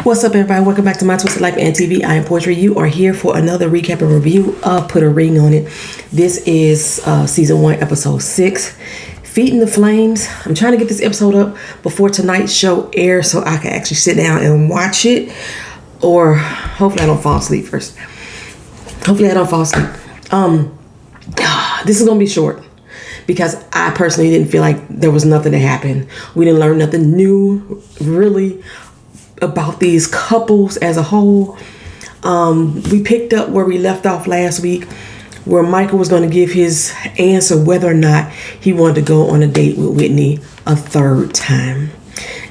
What's up, everybody? Welcome back to My Twisted Life and TV. I am Poetry. You are here for another recap and review of Put a Ring on It. This is season 1, episode 6, Feeding the Flames. I'm trying to get this episode up before tonight's show airs so I can actually sit down and watch it. Or hopefully I don't fall asleep first. Hopefully I don't fall asleep. This is going to be short because I personally didn't feel like there was nothing that happened. We didn't learn nothing new, really, about these couples as a whole. We picked up where we left off last week, where Michael was going to give his answer whether or not he wanted to go on a date with Whitney a third time.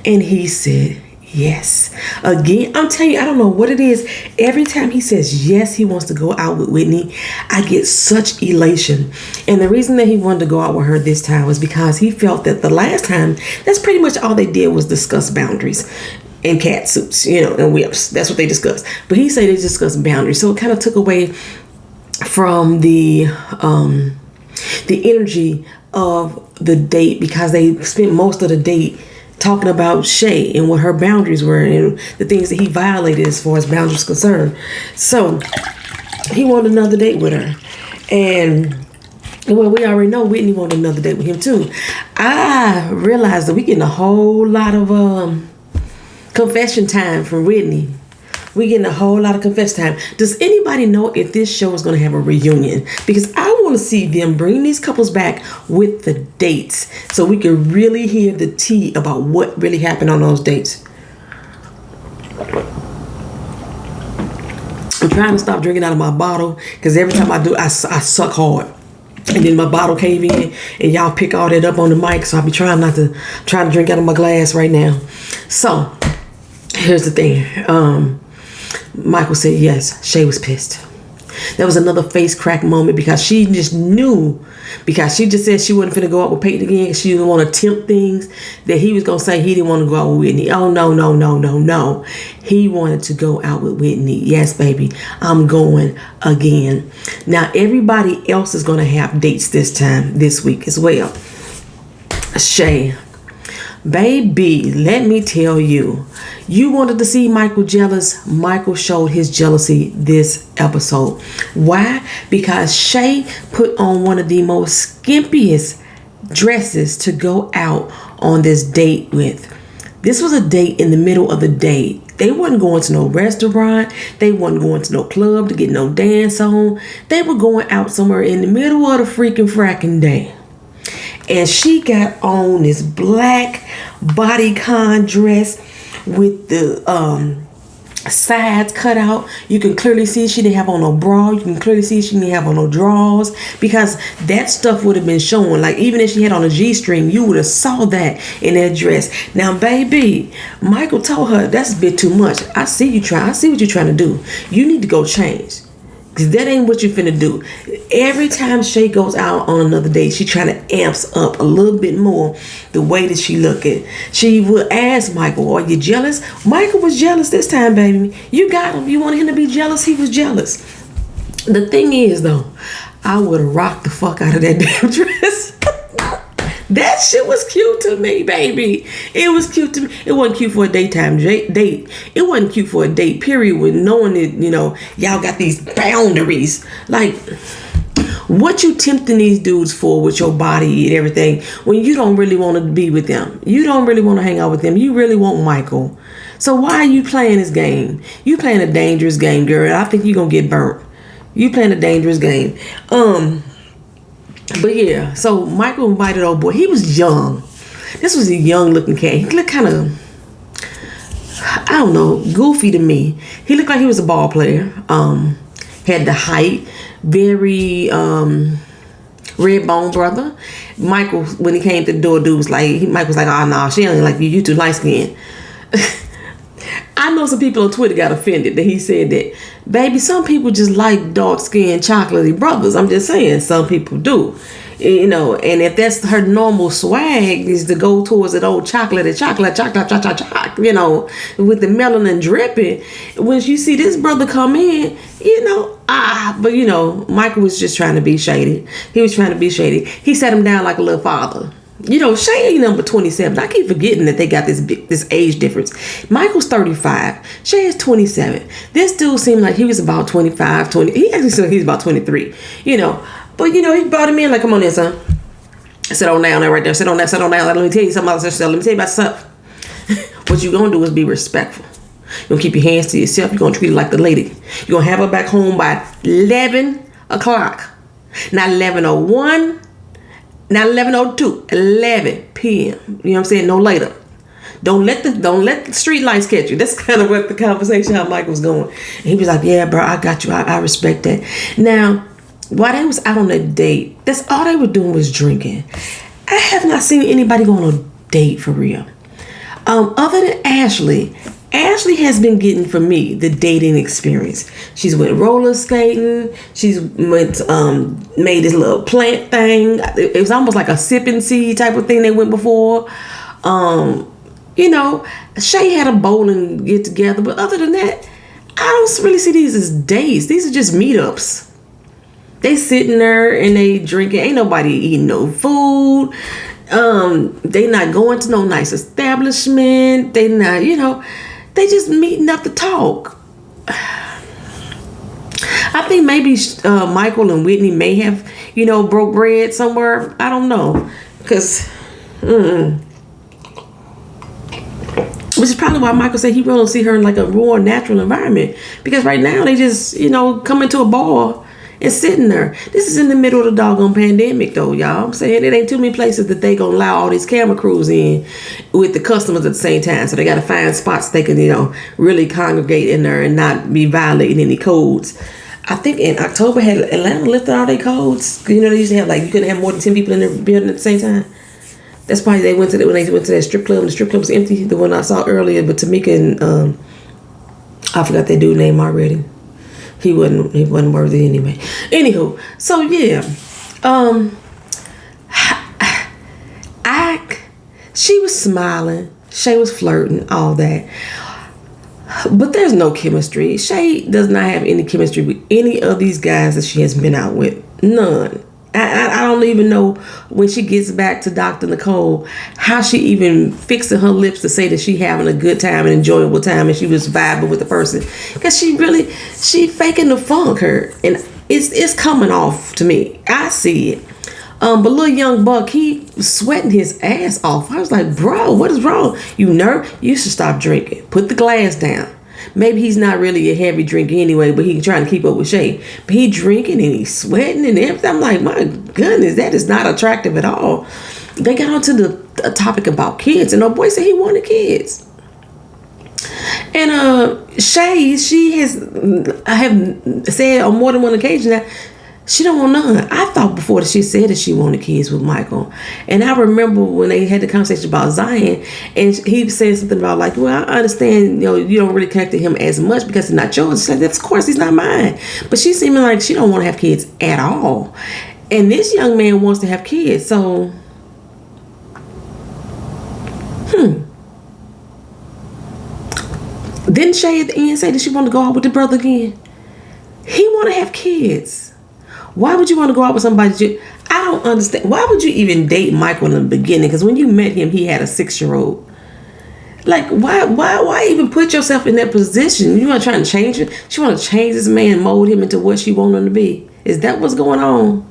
And he said yes. Again, I'm telling you, I don't know what it is. Every time he says yes, he wants to go out with Whitney, I get such elation. And the reason that he wanted to go out with her this time was because he felt that the last time, that's pretty much all they did was discuss boundaries. And cat suits, and whips. That's what they discussed. But he said they discussed boundaries. So it kind of took away from the energy of the date, because they spent most of the date talking about Shay and what her boundaries were and the things that he violated as far as boundaries concerned. So he wanted another date with her. And well, we already know Whitney wanted another date with him too. I realized that we getting a whole lot of confession time from Whitney. We getting a whole lot of confession time. Does anybody know if this show is going to have a reunion? Because I want to see them bring these couples back with the dates so we can really hear the tea about what really happened on those dates. I'm trying to stop drinking out of my bottle because every time I do, I suck hard. And then my bottle cave in and y'all pick all that up on the mic. So I'll be trying to drink out of my glass right now. So here's the thing. Michael said yes. Shay was pissed. There was another face crack moment because she just knew, because she just said she wasn't finna go out with Peyton again. She didn't want to tempt things, that he was going to say he didn't want to go out with Whitney. Oh, no. He wanted to go out with Whitney. Yes, baby. I'm going again. Now, everybody else is going to have dates this week as well. Shay. Baby, let me tell you, you wanted to see Michael jealous. Michael showed his jealousy this episode. Why? Because Shay put on one of the most skimpiest dresses to go out on this date with. This was a date in the middle of the day. They wasn't going to no restaurant. They wasn't going to no club to get no dance on. They were going out somewhere in the middle of the freaking fracking day. And she got on this black bodycon dress with the sides cut out. You can clearly see she didn't have on no bra. You can clearly see she didn't have on no drawers, because that stuff would have been showing. Like, even if she had on a G-string, you would have saw that in that dress. Now, baby, Michael told her that's a bit too much. I see what you're trying to do. You need to go change. Because that ain't what you finna do. Every time Shay goes out on another date, she trying to amps up a little bit more the way that she looking. She would ask Michael, are you jealous? Michael was jealous this time, baby. You got him. You wanted him to be jealous? He was jealous. The thing is, though, I would have rocked the fuck out of that damn dress. That shit was cute to me, baby. It was cute to me. It wasn't cute for a daytime date. It wasn't cute for a date, period, with knowing that, y'all got these boundaries. Like, what you tempting these dudes for with your body and everything when you don't really want to be with them? You don't really want to hang out with them. You really want Michael. So why are you playing this game? You playing a dangerous game, girl. I think you're going to get burnt. You playing a dangerous game. But yeah, so Michael invited old boy. He was young. This was a young looking cat. He looked kind of, I don't know, goofy to me. He looked like he was a ball player. Had the height. Very red bone brother. Michael, when he came to the door, dude was like, Mike was like, oh no, she ain't like you. You too light skinned. I know some people on Twitter got offended that he said that. Baby, some people just like dark-skinned, chocolatey brothers. I'm just saying, some people do. And if that's her normal swag, is to go towards that old chocolate, with the melanin dripping. When you see this brother come in, but Michael was just trying to be shady. He was trying to be shady. He sat him down like a little father. Shay ain't number 27. I keep forgetting that they got this age difference. Michael's 35. Shay is 27. This dude seemed like he was about 25, 20. He actually said he was about 23. But he brought him in like, come on in, son. Sit on down there right there. Sit on down. Let me tell you something about yourself. Let me tell you about yourself. What you're going to do is be respectful. You're going to keep your hands to yourself. You're going to treat her like the lady. You're going to have her back home by 11 o'clock. Not 11:01. Not 11:02. 11 p.m. You know what I'm saying? No later. Don't let the street lights catch you. That's kind of what the conversation, how Mike was going. And he was like, yeah, bro, I got you. I respect that. Now, while they was out on a date, that's all they were doing was drinking. I have not seen anybody go on a date for real. Other than Ashley. Ashley has been getting, for me, the dating experience. She's went roller skating. She's made this little plant thing. It was almost like a sip and see type of thing they went before. Shay had a bowling get together. But other than that, I don't really see these as dates. These are just meetups. They sitting there and they drinking. Ain't nobody eating no food. They not going to no nice establishment. They not, they just meeting up to talk. I think maybe Michael and Whitney may have, broke bread somewhere. I don't know. Because, which is probably why Michael said he really don't see her in like a raw, natural environment. Because right now they just, come into a bar and sitting there. This is in the middle of the doggone pandemic, though, y'all. I'm saying it ain't too many places that they gonna allow all these camera crews in with the customers at the same time. So they gotta find spots they can, really congregate in there and not be violating any codes. I think in October had Atlanta lifted all their codes. They used to have you couldn't have more than 10 people in the building at the same time. That's why they went to when they went to that strip club. And the strip club was empty. The one I saw earlier, but Tamika and I forgot their dude's name already. He wasn't worthy anyway. Anywho, so yeah, she was smiling, Shay was flirting, all that, but there's no chemistry. Shay does not have any chemistry with any of these guys that she has been out with. None. I don't even know when she gets back to Dr. Nicole how she even fixing her lips to say that she having a good time and enjoyable time and she was vibing with the person, because she faking the funk her, and it's coming off to me. I see it. But little young buck, he sweating his ass off. I was like, bro, what is wrong? You should stop drinking. Put the glass down. Maybe he's not really a heavy drinker anyway, but he's trying to keep up with Shay. But he drinking and he's sweating and everything. I'm like, my goodness, that is not attractive at all. They got onto the topic about kids, and the boy said he wanted kids. And Shay, I have said on more than one occasion that she don't want none. I thought before that she said that she wanted kids with Michael. And I remember when they had the conversation about Zion, and he said something about well, I understand, you don't really connect to him as much because he's not yours. She said, of course, he's not mine. But she's seeming like she don't want to have kids at all. And this young man wants to have kids. So, Didn't Shay at the end say that she wanted to go out with the brother again? He want to have kids. Why would you want to go out with somebody? I don't understand. Why would you even date Michael in the beginning? Because when you met him, he had a 6-year-old. Why even put yourself in that position? You want to try and change it? She want to change this man, mold him into what she want him to be. Is that what's going on?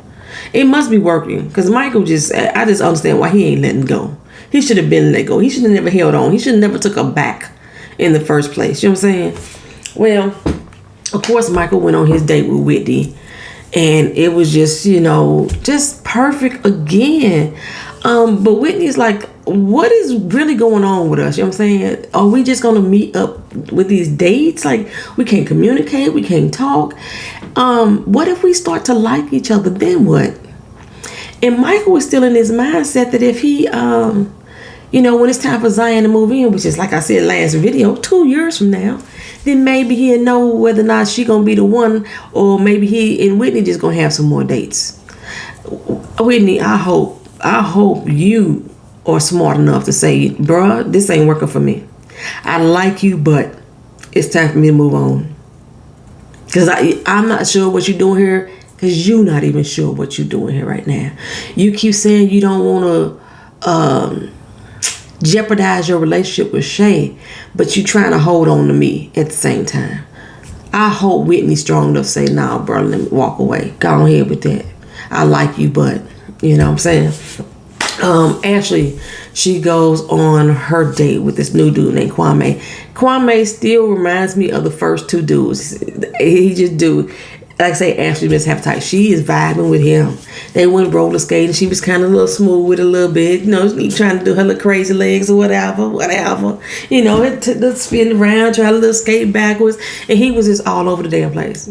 It must be working. Because Michael I just understand why he ain't letting go. He should have been let go. He should have never held on. He should have never took her back in the first place. You know what I'm saying? Well, of course, Michael went on his date with Whitney. And it was just, just perfect again. But Whitney's like, what is really going on with us? You know what I'm saying? Are we just going to meet up with these dates? We can't communicate. We can't talk. What if we start to like each other? Then what? And Michael was still in his mindset that if he, when it's time for Zion to move in, which is, like I said last video, 2 years from now, then maybe he'll know whether or not she gonna be the one, or maybe he and Whitney just gonna have some more dates. Whitney, I hope you are smart enough to say, bruh, this ain't working for me. I like you, but it's time for me to move on. Because I'm not sure what you're doing here, because you're not even sure what you're doing here right now. You keep saying you don't want jeopardize your relationship with Shay, but you trying to hold on to me at the same time. I hope Whitney's strong enough to say, nah, bro, let me walk away. Go on ahead with that. I like you, but you know what I'm saying? Ashley, she goes on her date with this new dude named Kwame. Kwame still reminds me of the first two dudes. He just do. Like I say, Ashley Miss Appetite, she is vibing with him. They went roller skating. She was kind of a little smooth with it a little bit. You know, trying to do her little crazy legs or whatever. You know, to spin around, try to little skate backwards. And he was just all over the damn place.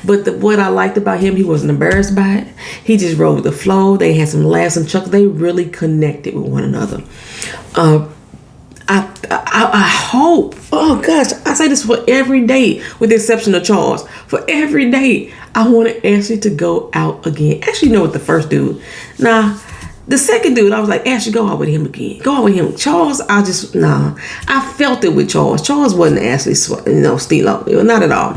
But what I liked about him, he wasn't embarrassed by it. He just rode with the flow. They had some laughs and chuckles. They really connected with one another. I hope, oh gosh, I say this for every date with the exception of Charles. For every date, I wanted Ashley to go out again. Actually, you know what, the first dude. Nah, the second dude, I was like, Ashley, go out with him again. Go out with him. Charles, I felt it with Charles. Charles wasn't Ashley's, steal, not at all.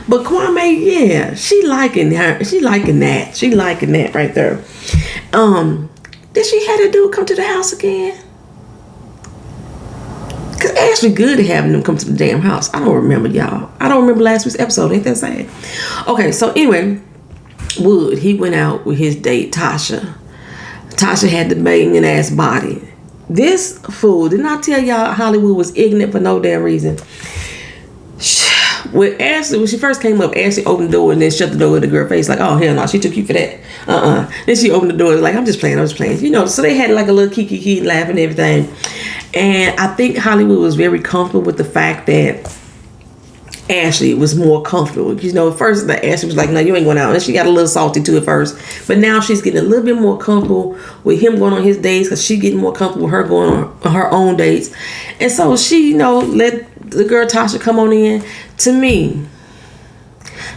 But Kwame, yeah, she liking her. She liking that. She liking that right there. Did she have that dude come to the house again? Because Ashley good at having them come to the damn house. I don't remember, y'all. I don't remember last week's episode. Ain't that sad? Okay, so anyway, Wood, he went out with his date, Tasha. Tasha had the banging ass body. This fool, didn't I tell y'all Hollywood was ignorant for no damn reason? When she first came up, Ashley opened the door and then shut the door with the girl face like, oh, hell no, she too cute for that. Then she opened the door like, I'm just playing. You know, so they had like a little kiki laugh and everything. And I think Hollywood was very comfortable with the fact that Ashley was more comfortable. You know, at first Ashley was like, no, you ain't going out. And she got a little salty too at first. But now she's getting a little bit more comfortable with him going on his dates because she getting more comfortable with her going on her own dates. And so she, let the girl Tasha come on in. To me,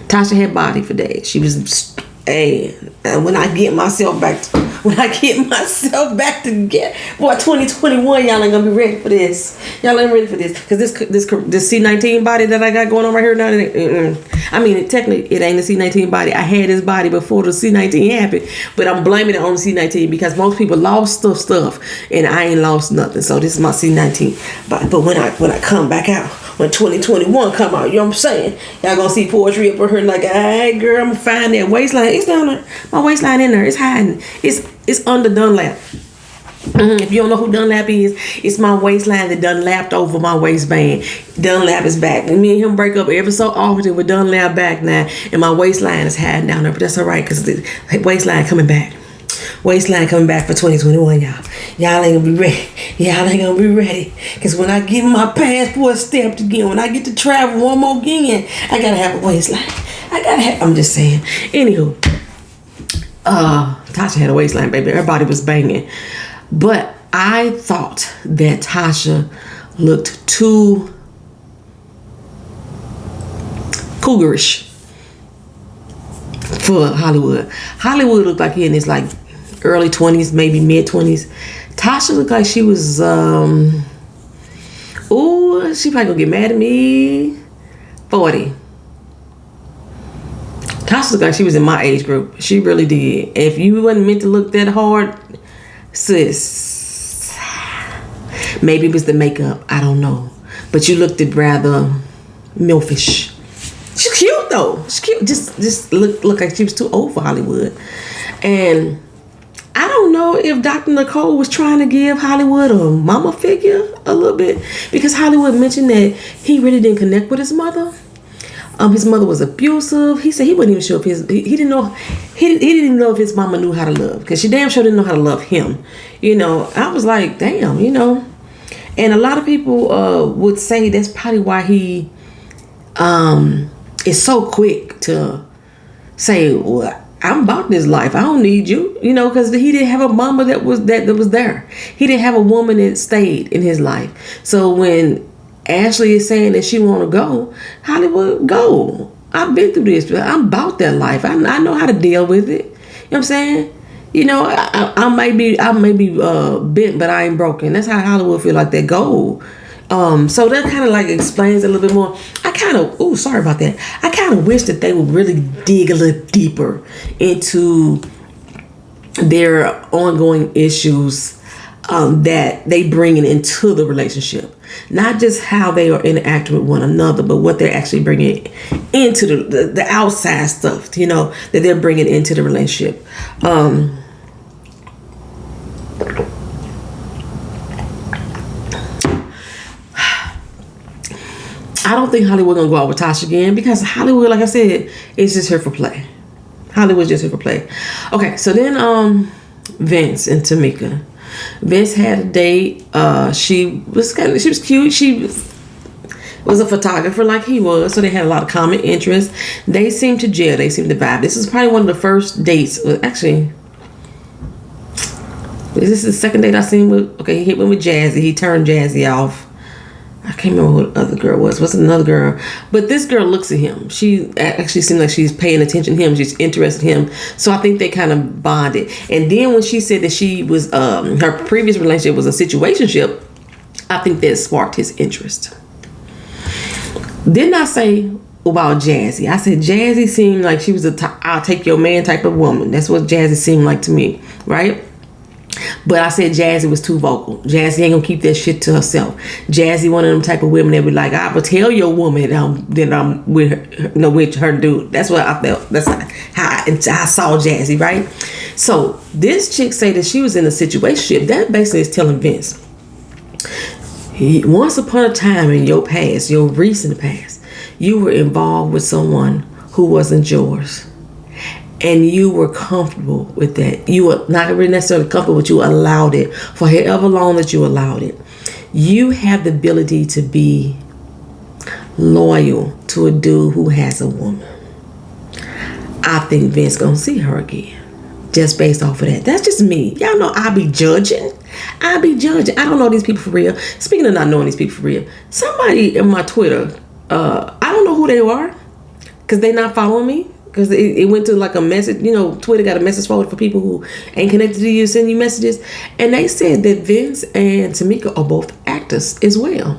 Tasha had body for days. She was, and when I get myself back together, boy, 2021, y'all ain't gonna be ready for this. Y'all ain't ready for this because this C19 body that I got going on right here now. I mean, technically, it ain't the C19 body. I had this body before the C19 happened, but I'm blaming it on the C19 because most people lost stuff, and I ain't lost nothing. So this is my C19 body. But when I come back out, when 2021 come out, you know what I'm saying? Y'all gonna see poetry up her like, hey girl, I'm gonna find that waistline. It's down there. My waistline in there. It's hiding. It's under Dunlap. If you don't know who Dunlap is, it's my waistline that Dunlapped over my waistband. Dunlap is back. And me and him break up every so often with Dunlap back now. And my waistline is hiding down there. But that's all right because the waistline coming back. Waistline coming back for 2021, y'all. Y'all ain't gonna be ready. Y'all ain't gonna be ready. Because when I get my passport stamped again, when I get to travel one more again, I gotta have a waistline. I'm just saying. Anywho, Tasha had a waistline, baby. Everybody was banging. But I thought that Tasha looked too cougarish for Hollywood. Hollywood looked like he in his like early 20s, maybe mid 20s. Tasha looked like she was she probably gonna get mad at me. 40. Tasha looked like she was in my age group. She really did. If you wasn't meant to look that hard, sis, maybe it was the makeup. I don't know. But you looked at rather milfish. She's cute though. She's cute. Just look like she was too old for Hollywood. And I don't know if Dr. Nicole was trying to give Hollywood a mama figure a little bit because Hollywood mentioned that he really didn't connect with his mother. His mother was abusive. He said he wasn't even sure if he didn't know if his mama knew how to love because she damn sure didn't know how to love him. I was like, damn, And a lot of people would say that's probably why he is so quick to say, well, I'm about this life. I don't need you, because he didn't have a mama that was there. He didn't have a woman that stayed in his life. So when Ashley is saying that she want to go, Hollywood, go. I've been through this. I'm about that life. I know how to deal with it. You know what I'm saying? I may be bent, but I ain't broken. That's how Hollywood feel like that. Go. So that kind of like explains a little bit more. Sorry about that. I kind of wish that they would really dig a little deeper into there are ongoing issues that they bringing into the relationship. Not just how they are interacting with one another, but what they're actually bringing into the outside stuff, that they're bringing into the relationship. I don't think Hollywood gonna go out with Tasha again, because Hollywood, like I said, is just here for play. Hollywood's just here for play. Okay, so then Vince and Tamika. Vince had a date. She was cute. She was a photographer like he was, so they had a lot of common interests. They seemed to gel. They seemed to vibe. This is probably one of the first dates. Actually, is this the second date I seen with? Okay, he went with Jazzy. He turned Jazzy off. I can't remember what the other girl was. What's another girl? But this girl looks at him. She actually seems like she's paying attention to him. She's interested in him. So I think they kind of bonded. And then when she said that she was, her previous relationship was a situationship, I think that sparked his interest. Didn't I say about Jazzy? I said Jazzy seemed like she was I'll take your man type of woman. That's what Jazzy seemed like to me, right? But I said Jazzy was too vocal. Jazzy ain't gonna keep that shit to herself. Jazzy one of them type of women that be like, I will tell your woman that I'm with her dude. That's what I felt. That's how I saw Jazzy, right? So this chick say that she was in a situation. That basically is telling Vince, once upon a time in your past, your recent past, you were involved with someone who wasn't yours. And you were comfortable with that. You were not really necessarily comfortable, but you allowed it for however long that you allowed it. You have the ability to be loyal to a dude who has a woman. I think Vince gonna see her again, just based off of that. That's just me. Y'all know I be judging. I don't know these people for real. Speaking of not knowing these people for real, somebody in my Twitter, I don't know who they are, because they not following me. Because it went to like a message, Twitter got a message forward for people who ain't connected to you, send you messages. And they said that Vince and Tamika are both actors as well.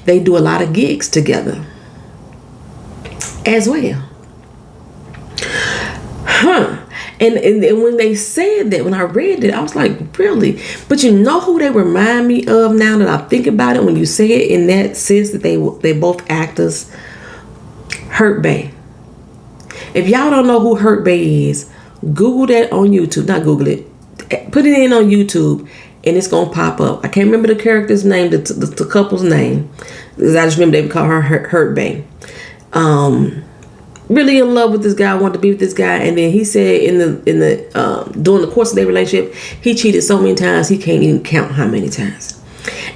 They do a lot of gigs together as well. And when they said that, when I read it, I was like, really? But you know who they remind me of now that I think about it, when you say it in that sense that they both actors? Hurt Bae. If y'all don't know who Hurt Bae is, Google that on YouTube. Not Google it. Put it in on YouTube and it's going to pop up. I can't remember the character's name, the couple's name. I just remember they would call her Hurt Bae. Really in love with this guy, wanted to be with this guy. And then he said during the course of their relationship, he cheated so many times, he can't even count how many times.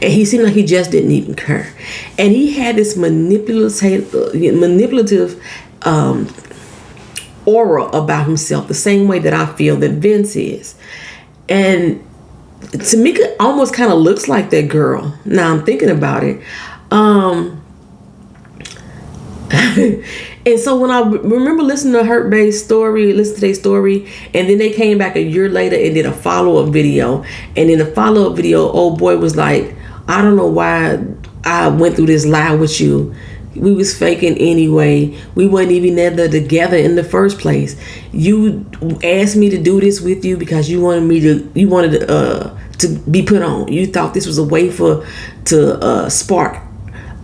And he seemed like he just didn't even care. And he had this manipulative aura about himself, the same way that I feel that Vince is. And Tamika almost kind of looks like that girl. Now I'm thinking about it. And so when I remember listening to Hurt Bae's story, listen to their story, and then they came back a year later and did a follow-up video. And in the follow-up video, old boy was like, I don't know why I went through this lie with you. We was faking anyway. We wasn't even ever together in the first place. You asked me to do this with you because you wanted to be put on. You thought this was a way to spark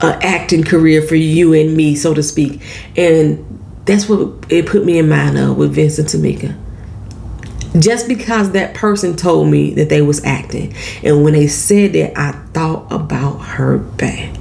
an acting career for you and me, so to speak. And that's what it put me in mind of with Vince and Tamika. Just because that person told me that they was acting. And when they said that, I thought about Hurt Bae.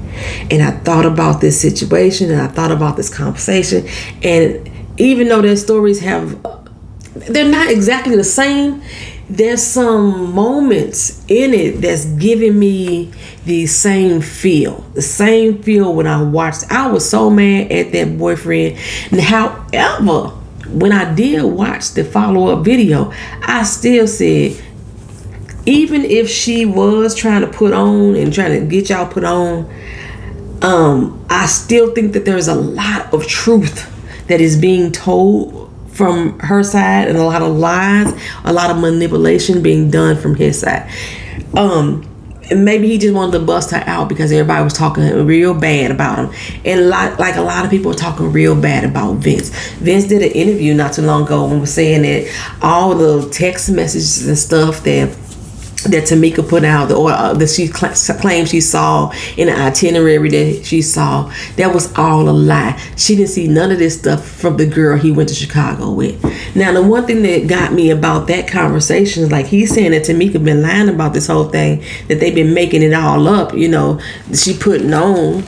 And I thought about this situation, and I thought about this conversation. And even though their stories they're not exactly the same, there's some moments in it that's giving me the same feel. The same feel when I watched. I was so mad at that boyfriend. And however, when I did watch the follow-up video, I still said, even if she was trying to put on and trying to get y'all put on, I still think that there's a lot of truth that is being told from her side, and a lot of lies, a lot of manipulation being done from his side. maybe he just wanted to bust her out because everybody was talking real bad about him. And a lot of people were talking real bad about Vince. Vince did an interview not too long ago and was saying that all the text messages and stuff that Tamika put out, or that she claimed she saw in the itinerary that she saw, that was all a lie. She didn't see none of this stuff from the girl he went to Chicago with. Now, the one thing that got me about that conversation is, like, he's saying that Tamika been lying about this whole thing, that they've been making it all up, you know, she putting on.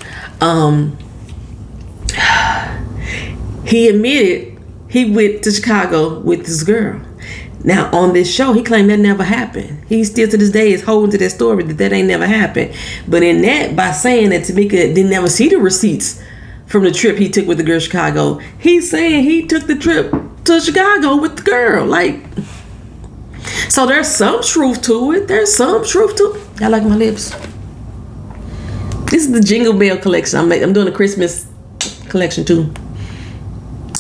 He admitted he went to Chicago with this girl. Now, on this show, he claimed that never happened. He still to this day is holding to that story that ain't never happened. But in that, by saying that Tamika didn't never see the receipts from the trip he took with the girl to Chicago, he's saying he took the trip to Chicago with the girl. Like, so there's some truth to it. There's some truth to it. I like my lips. This is the Jingle Bell collection. I'm doing a Christmas collection too.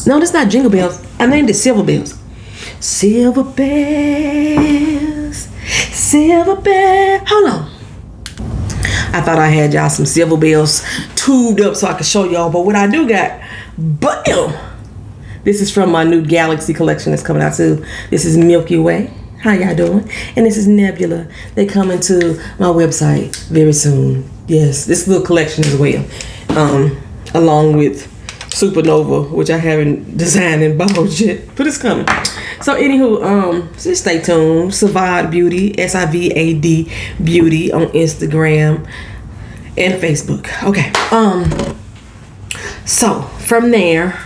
No, that's not Jingle Bells. I named it Silver Bells. Silver bells, silver bells. Hold on. I thought I had y'all some silver bells tubed up so I could show y'all. But what I do got, bam! This is from my new Galaxy collection that's coming out too. This is Milky Way. How y'all doing? And this is Nebula. They coming to my website very soon. Yes, this little collection as well. Along with Supernova, which I haven't designed and bought yet, but it's coming. So anywho, just stay tuned. Savad Beauty, SIVAD Beauty on Instagram and Facebook. Okay. So from there,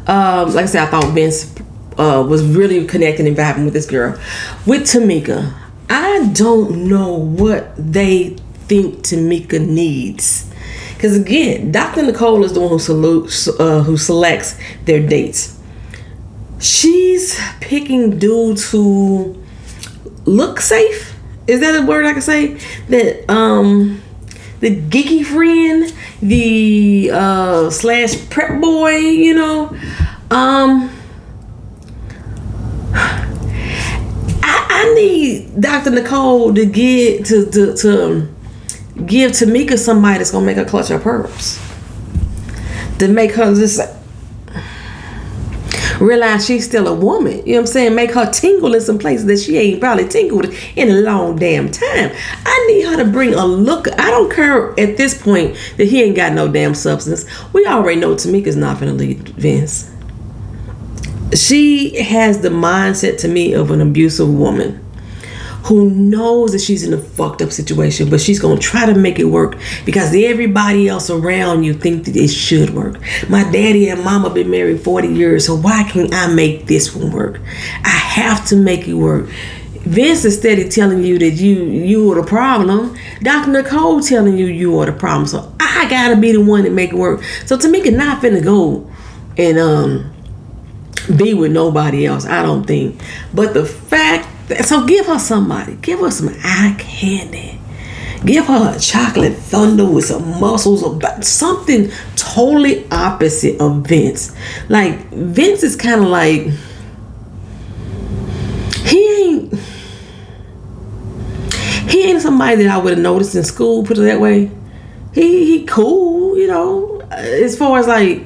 like I said, I thought Vince was really connecting and vibing with this girl. With Tamika, I don't know what they think Tamika needs. Because again, Dr. Nicole is the one who selects their dates. She's picking dudes who look safe. Is that a word I can say? That the geeky friend, the slash prep boy, you know. I need Dr. Nicole to get to give Tamika somebody that's gonna make her clutch her pearls, to make her just realize she's still a woman. You know what I'm saying? Make her tingle in some places that she ain't probably tingled in a long damn time. I need her to bring a look. I don't care at this point that he ain't got no damn substance. We already know Tamika's not gonna lead Vince. She has the mindset, to me, of an abusive woman who knows that she's in a fucked up situation, but she's gonna try to make it work because everybody else around you think that it should work. My daddy and mama been married 40 years, so why can't I make this one work? I have to make it work. Vince is steady telling you that you are the problem. Dr. Nicole telling you are the problem. So I gotta be the one that make it work. So Tamika not finna go and be with nobody else, I don't think. But the fact, so give her somebody. Give her some eye candy. Give her a chocolate thunder with some muscles, or something totally opposite of Vince. Like, Vince is kind of like, he ain't somebody that I would have noticed in school, put it that way. He cool, you know, as far as like,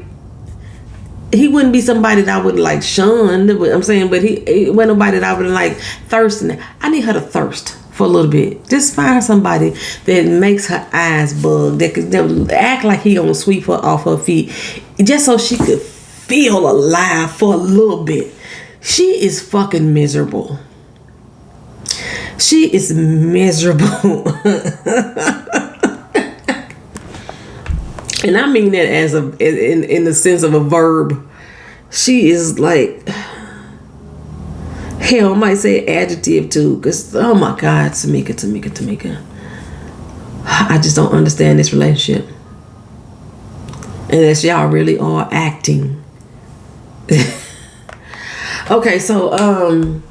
he wouldn't be somebody that I would like shun. I'm saying, but he wasn't nobody that I would like thirsting. I need her to thirst for a little bit. Just find somebody that makes her eyes bug, that could act like he gonna sweep her off her feet, just so she could feel alive for a little bit. She is fucking miserable. She is miserable. And I mean that as in the sense of a verb. She is like, hell, I might say adjective too, because oh my God, Tamika. I just don't understand this relationship. Unless y'all really are acting. Okay, so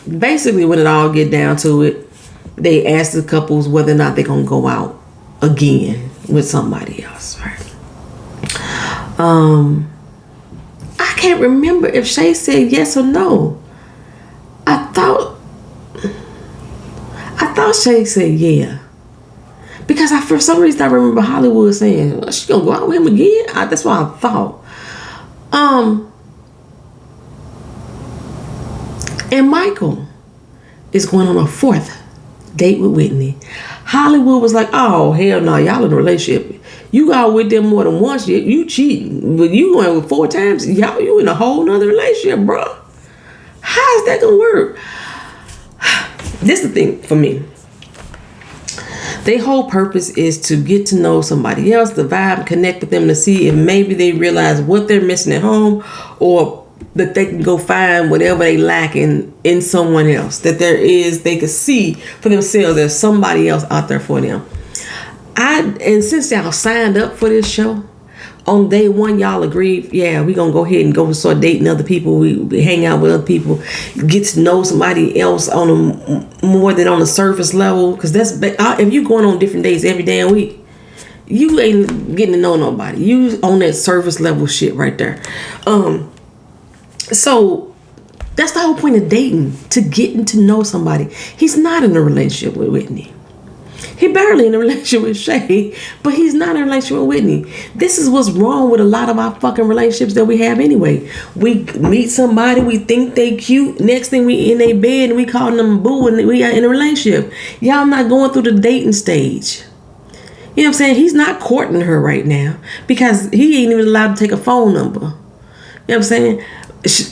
basically when it all get down to it, they ask the couples whether or not they're gonna go out again with somebody else, right? I can't remember if Shay said yes or no. I thought Shay said yeah. Because for some reason I remember Hollywood saying, well, she gonna go out with him again. That's what I thought. And Michael is going on a 4th date with Whitney. Hollywood was like, oh, hell no, y'all in a relationship. You got with them more than once, you cheating. But you going with 4 times, y'all, you in a whole nother relationship, bro. How is that gonna work? This is the thing for me. Their whole purpose is to get to know somebody else, the vibe, connect with them to see if maybe they realize what they're missing at home, or that they can go find whatever they lack in someone else. That they can see for themselves there's somebody else out there for them. And since y'all signed up for this show, on day 1, y'all agreed, yeah, we're going to go ahead and go start dating other people. We hang out with other people, get to know somebody else on a more than on the surface level. Because if you're going on different dates every damn week, you ain't getting to know nobody. You on that surface level shit right there. So that's the whole point of dating, to getting to know somebody. He's not in a relationship with Whitney. He barely in a relationship with Shay, but he's not in a relationship with Whitney. This is what's wrong with a lot of our fucking relationships that we have anyway. We meet somebody, we think they cute. Next thing we in their bed and we calling them boo, and we are in a relationship. Y'all not going through the dating stage. You know what I'm saying? He's not courting her right now because he ain't even allowed to take a phone number. You know what I'm saying?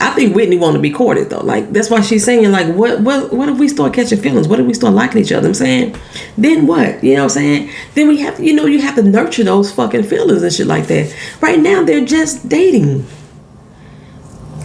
I think Whitney want to be courted though. Like, that's why she's saying, like, what if we start catching feelings? What if we start liking each other? I'm saying, then what? You know what I'm saying? Then we have to, you have to nurture those fucking feelings and shit like that. Right now, they're just dating,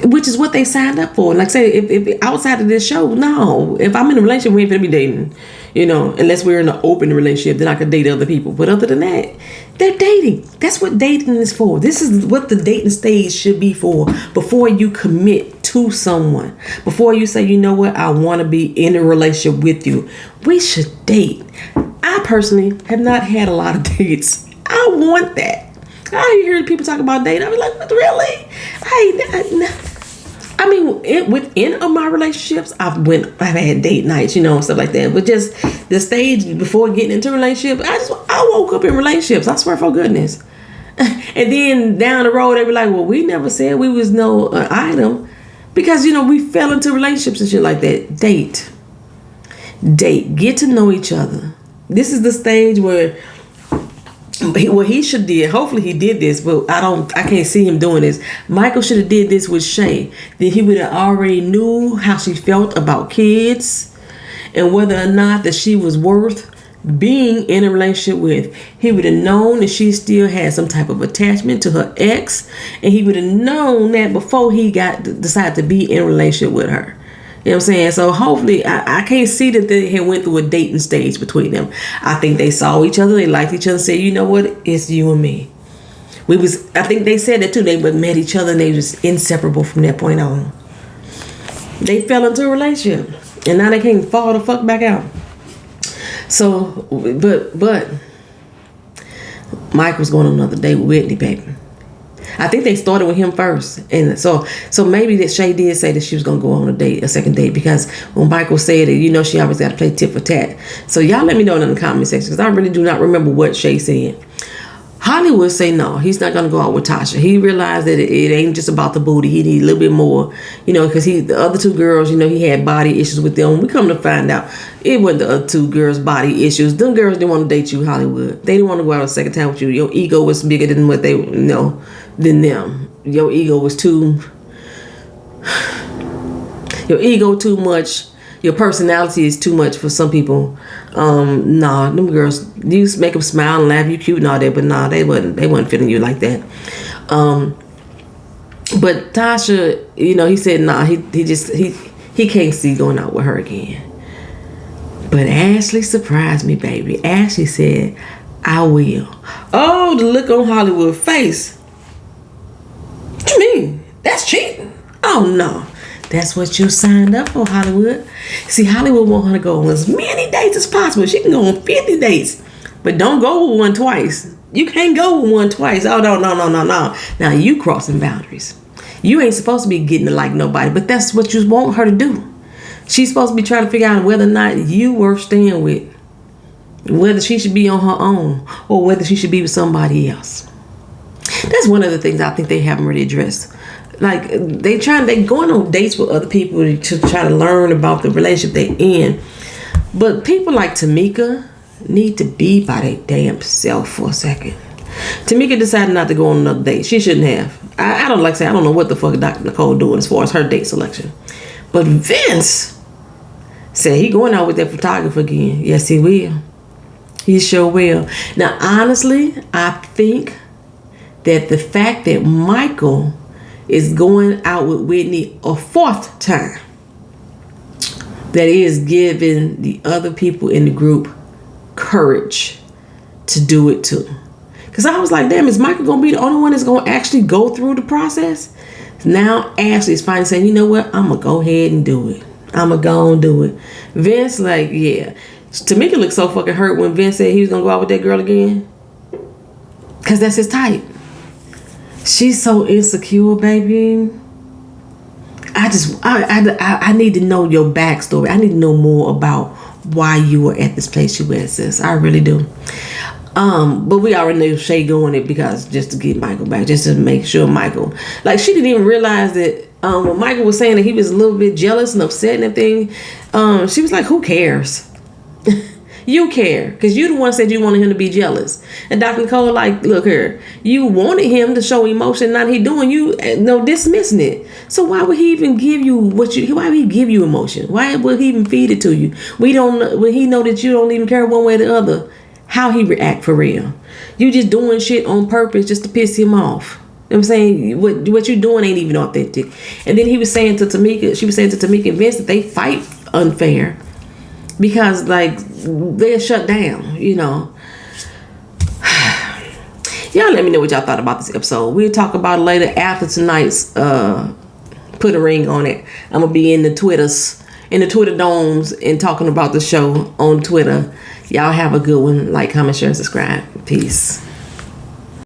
which is what they signed up for. Like I say, if outside of this show, no. If I'm in a relationship, we ain't gonna be dating. Unless we're in an open relationship, then I could date other people. But other than that, they're dating. That's what dating is for. This is what the dating stage should be for. Before you commit to someone, before you say, you know what, I want to be in a relationship with you, we should date. I personally have not had a lot of dates. I want that. I hear people talk about dating. I be like, really? I mean, within my relationships, I've had date nights, and stuff like that. But just the stage before getting into a relationship, I woke up in relationships. I swear for goodness. And then down the road, they be like, well, we never said we was no item, because we fell into relationships and shit like that. Date, get to know each other. This is the stage where. What he should did, hopefully he did this, but I can't see him doing this. Michael should have did this with Shay. Then he would have already knew how she felt about kids and whether or not that she was worth being in a relationship with. He would have known that she still had some type of attachment to her ex, and he would have known that before he decided to be in a relationship with her. You know what I'm saying? So hopefully, I can't see that they had went through a dating stage between them. I think they saw each other, they liked each other, and said, you know what, it's you and me. I think they said that too. They met each other and they was inseparable from that point on. They fell into a relationship, and now they can't fall the fuck back out. So, but Mike was going on another date with Whitney, baby. I think they started with him first. And so maybe that Shay did say that she was going to go on a second date, because when Michael said it, she always got to play tit for tat. So y'all let me know in the comment section, because I really do not remember what Shay said. Hollywood say no, he's not going to go out with Tasha. He realized that it ain't just about the booty. He need a little bit more, because the other 2 girls, he had body issues with them. We come to find out it wasn't the other 2 girls' body issues. Them girls didn't want to date you, Hollywood. They didn't want to go out a second time with you. Your ego was bigger than what they, than them. Your ego was too much. Your personality is too much for some people. Nah, them girls, you make them smile and laugh, you cute and all that, but nah, they wasn't feeling you like that. But Tasha, he said nah, he can't see going out with her again. But Ashley surprised me, baby. Ashley said, I will. Oh, the look on Hollywood's face. What you mean? That's cheating. Oh no. That's what you signed up for, Hollywood. See, Hollywood want her to go on as many dates as possible. She can go on 50 dates. But don't go with one twice. You can't go with one twice. Oh, no. Now, you crossing boundaries. You ain't supposed to be getting to like nobody, but that's what you want her to do. She's supposed to be trying to figure out whether or not you worth staying with. whether she should be on her own or whether she should be with somebody else. That's one of the things I think they haven't really addressed. Like they going on dates with other people to try to learn about the relationship they're in. But people like Tamika need to be by their damn self for a second. Tamika decided not to go on another date. She shouldn't have. I don't I don't know what the fuck Dr. Nicole doing as far as her date selection. But Vince said he going out with that photographer again. Yes, he will. He sure will. Now, honestly, I think that the fact that Michael is going out with Whitney a fourth time, that is giving the other people in the group courage to do it too. Because I was like, damn, is Michael going to be the only one that's going to actually go through the process? Now Ashley is finally saying, you know what? I'm going to go ahead and do it. I'm going to go and do it. Vince, like, yeah. Tamika looked so fucking hurt when Vince said he was going to go out with that girl again. Because that's his type. She's so insecure, baby. I need to know your backstory. I need to know more about why you were at this place you were at, sis. I really do. But we already knew Shay doing it because just to get Michael back, just to make sure Michael, like she didn't even realize that when Michael was saying that he was a little bit jealous and upset and everything, she was like, who cares? You care because you the one said you wanted him to be jealous. And Dr. Nicole, like, look here, you wanted him to show emotion, not he doing, you no dismissing it. So why would he even give you why would he give you emotion? Why would he even feed it to you? We don't know when he know that you don't even care one way or the other how he react for real. You just doing shit on purpose just to piss him off. You know what I'm saying? What you doing ain't even authentic. And then she was saying to Tamika and Vince that they fight unfair. Because like they're shut down, you know. Y'all let me know what y'all thought about this episode. We'll talk about it later after tonight's put a ring on it. I'm gonna be in the Twitter domes and talking about the show on Twitter. Y'all have a good one. Like, comment, share, subscribe. Peace.